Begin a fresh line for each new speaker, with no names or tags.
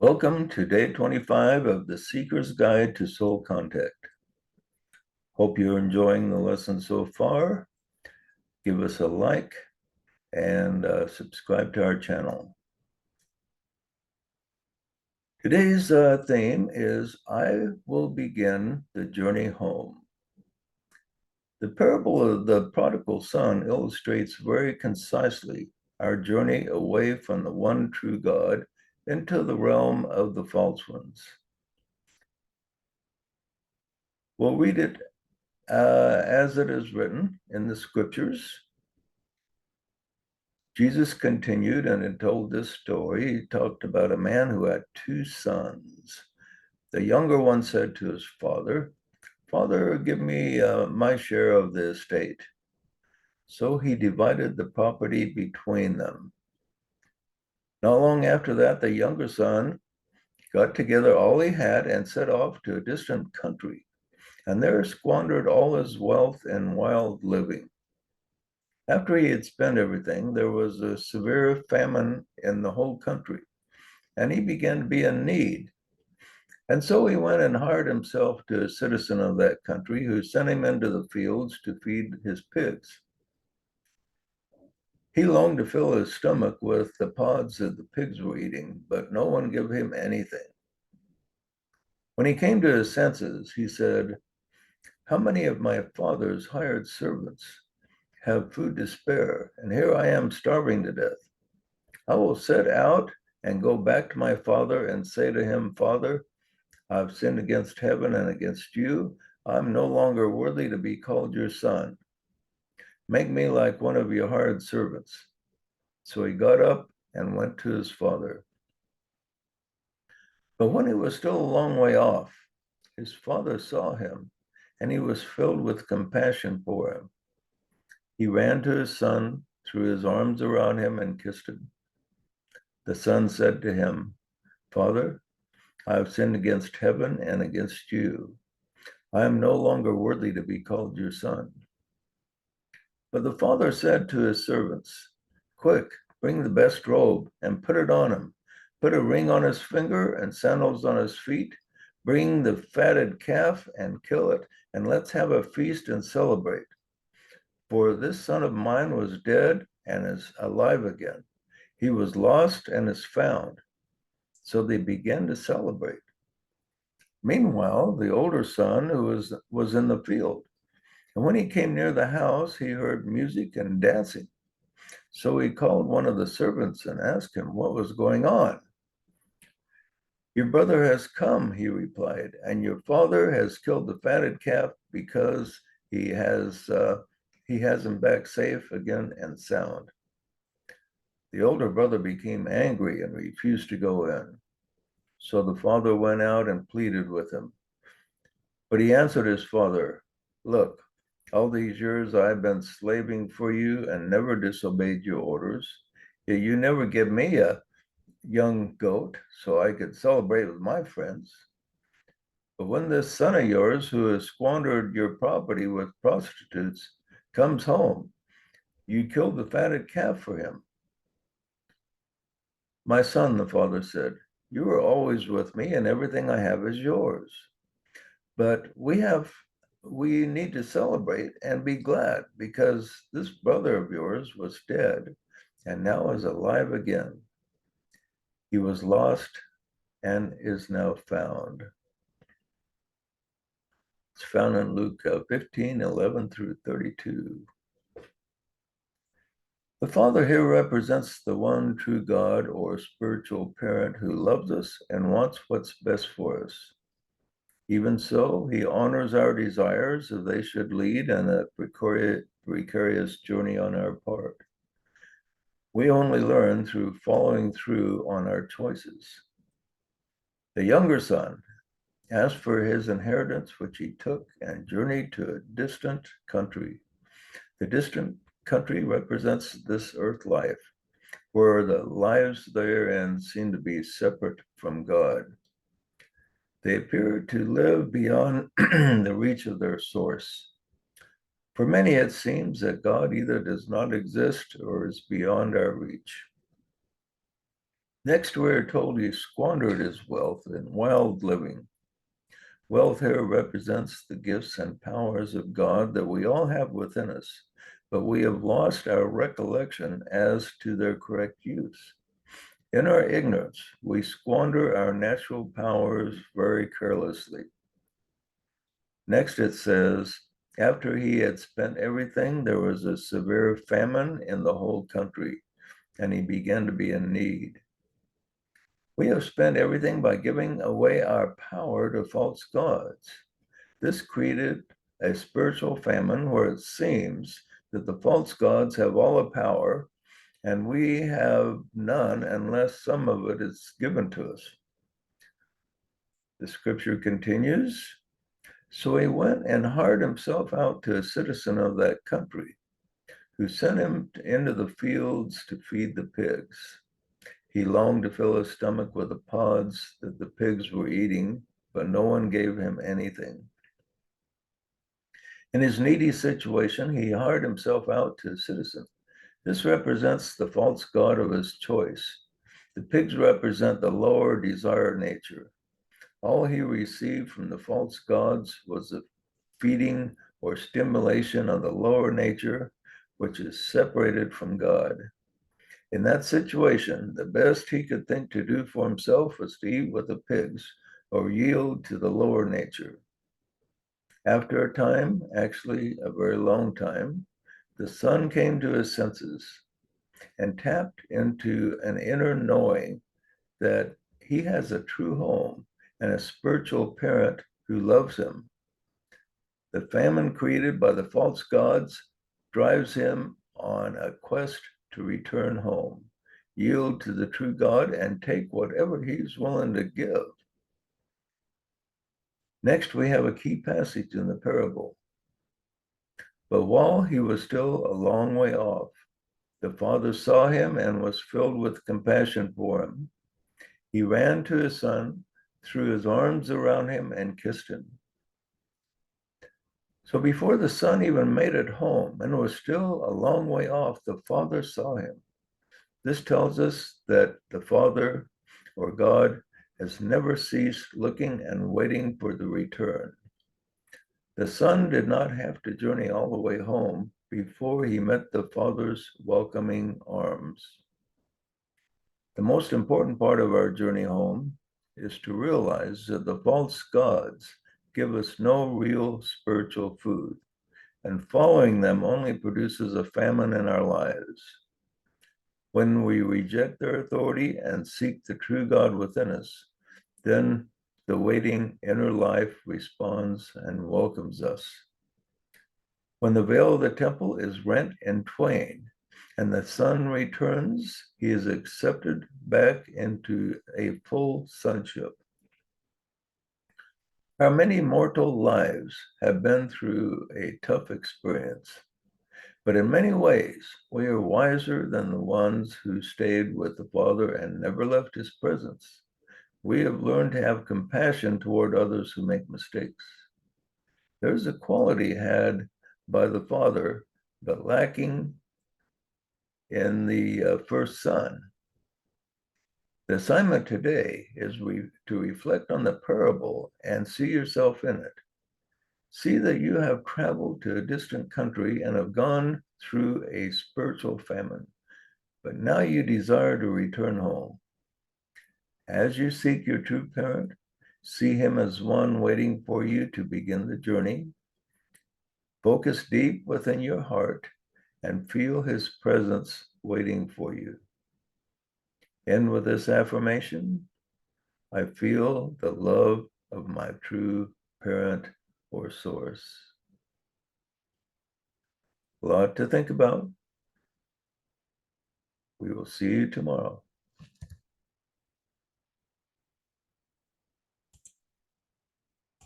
Welcome to day 25 of the Seeker's Guide to Soul Contact. Hope you're enjoying the lesson so far. Give us a like and subscribe to our channel. Today's theme is I Will Begin the Journey Home. The parable of the prodigal son illustrates very concisely our journey away from the one true God into the realm of the false ones. We'll read it as it is written in the scriptures. Jesus continued and had told this story. He talked about a man who had two sons. The younger one said to his father, "Father, give me my share of the estate." So he divided the property between them. Not long after that, the younger son got together all he had and set off to a distant country, and there squandered all his wealth in wild living. After he had spent everything, there was a severe famine in the whole country, and he began to be in need. And so he went and hired himself to a citizen of that country who sent him into the fields to feed his pigs. He longed to fill his stomach with the pods that the pigs were eating, but no one gave him anything. When he came to his senses, he said, "How many of my father's hired servants have food to spare, and here I am starving to death. I will set out and go back to my father and say to him, 'Father, I've sinned against heaven and against you. I'm no longer worthy to be called your son. Make me like one of your hired servants.' So he got up and went to his father. But when he was still a long way off, his father saw him, and he was filled with compassion for him. He ran to his son, threw his arms around him, and kissed him. The son said to him, 'Father, I have sinned against heaven and against you. I am no longer worthy to be called your son.' But the father said to his servants, 'Quick, bring the best robe and put it on him. Put a ring on his finger and sandals on his feet. Bring the fatted calf and kill it, and let's have a feast and celebrate. For this son of mine was dead and is alive again. He was lost and is found.' So they began to celebrate. Meanwhile, the older son who was in the field, and when he came near the house, he heard music and dancing. So he called one of the servants and asked him what was going on. 'Your brother has come,' he replied, 'and your father has killed the fatted calf because he has him back safe again and sound.' The older brother became angry and refused to go in. So the father went out and pleaded with him. But he answered his father, 'Look, all these years I've been slaving for you and never disobeyed your orders. Yet you never give me a young goat so I could celebrate with my friends. But when this son of yours, who has squandered your property with prostitutes, comes home, you killed the fatted calf for him.' 'My son,' the father said, 'you are always with me and everything I have is yours. But we need to celebrate and be glad because this brother of yours was dead and now is alive again. He was lost and is now found.'" It's found in Luke 15:11 through 32. The Father here represents the one true God or spiritual parent who loves us and wants what's best for us. Even so, he honors our desires if they should lead in a precarious journey on our part. We only learn through following through on our choices. The younger son asked for his inheritance, which he took and journeyed to a distant country. The distant country represents this earth life, where the lives therein seem to be separate from God. They appear to live beyond the reach of their source. For many, it seems that God either does not exist or is beyond our reach. Next, we are told he squandered his wealth in wild living. Wealth here represents the gifts and powers of God that we all have within us, but we have lost our recollection as to their correct use. In our ignorance, we squander our natural powers very carelessly. Next, it says, after he had spent everything, there was a severe famine in the whole country, and he began to be in need. We have spent everything by giving away our power to false gods. This created a spiritual famine where it seems that the false gods have all the power and we have none unless some of it is given to us. The scripture continues, so he went and hired himself out to a citizen of that country, who sent him into the fields to feed the pigs. He longed to fill his stomach with the pods that the pigs were eating, but no one gave him anything. In his needy situation, he hired himself out to a citizen. This represents the false god of his choice. The pigs represent the lower desired nature. All he received from the false gods was the feeding or stimulation of the lower nature, which is separated from God. In that situation, the best he could think to do for himself was to eat with the pigs or yield to the lower nature. After a time, actually a very long time, the son came to his senses and tapped into an inner knowing that he has a true home and a spiritual parent who loves him. The famine created by the false gods drives him on a quest to return home, yield to the true God, and take whatever he's willing to give. Next, we have a key passage in the parable. But while he was still a long way off, the father saw him and was filled with compassion for him. He ran to his son, threw his arms around him, and kissed him. So before the son even made it home and was still a long way off, the father saw him. This tells us that the Father or God has never ceased looking and waiting for the return. The son did not have to journey all the way home before he met the Father's welcoming arms. The most important part of our journey home is to realize that the false gods give us no real spiritual food, and following them only produces a famine in our lives. When we reject their authority and seek the true God within us, then the waiting inner life responds and welcomes us. When the veil of the temple is rent in twain and the son returns, he is accepted back into a full sonship. Our many mortal lives have been through a tough experience, but in many ways, we are wiser than the ones who stayed with the Father and never left his presence. We have learned to have compassion toward others who make mistakes. There's a quality had by the Father, but lacking in the first Son. The assignment today is to reflect on the parable and see yourself in it. See that you have traveled to a distant country and have gone through a spiritual famine, but now you desire to return home. As you seek your true parent, see him as one waiting for you to begin the journey. Focus deep within your heart and feel his presence waiting for you. End with this affirmation. I feel the love of my true parent or source. A lot to think about. We will see you tomorrow.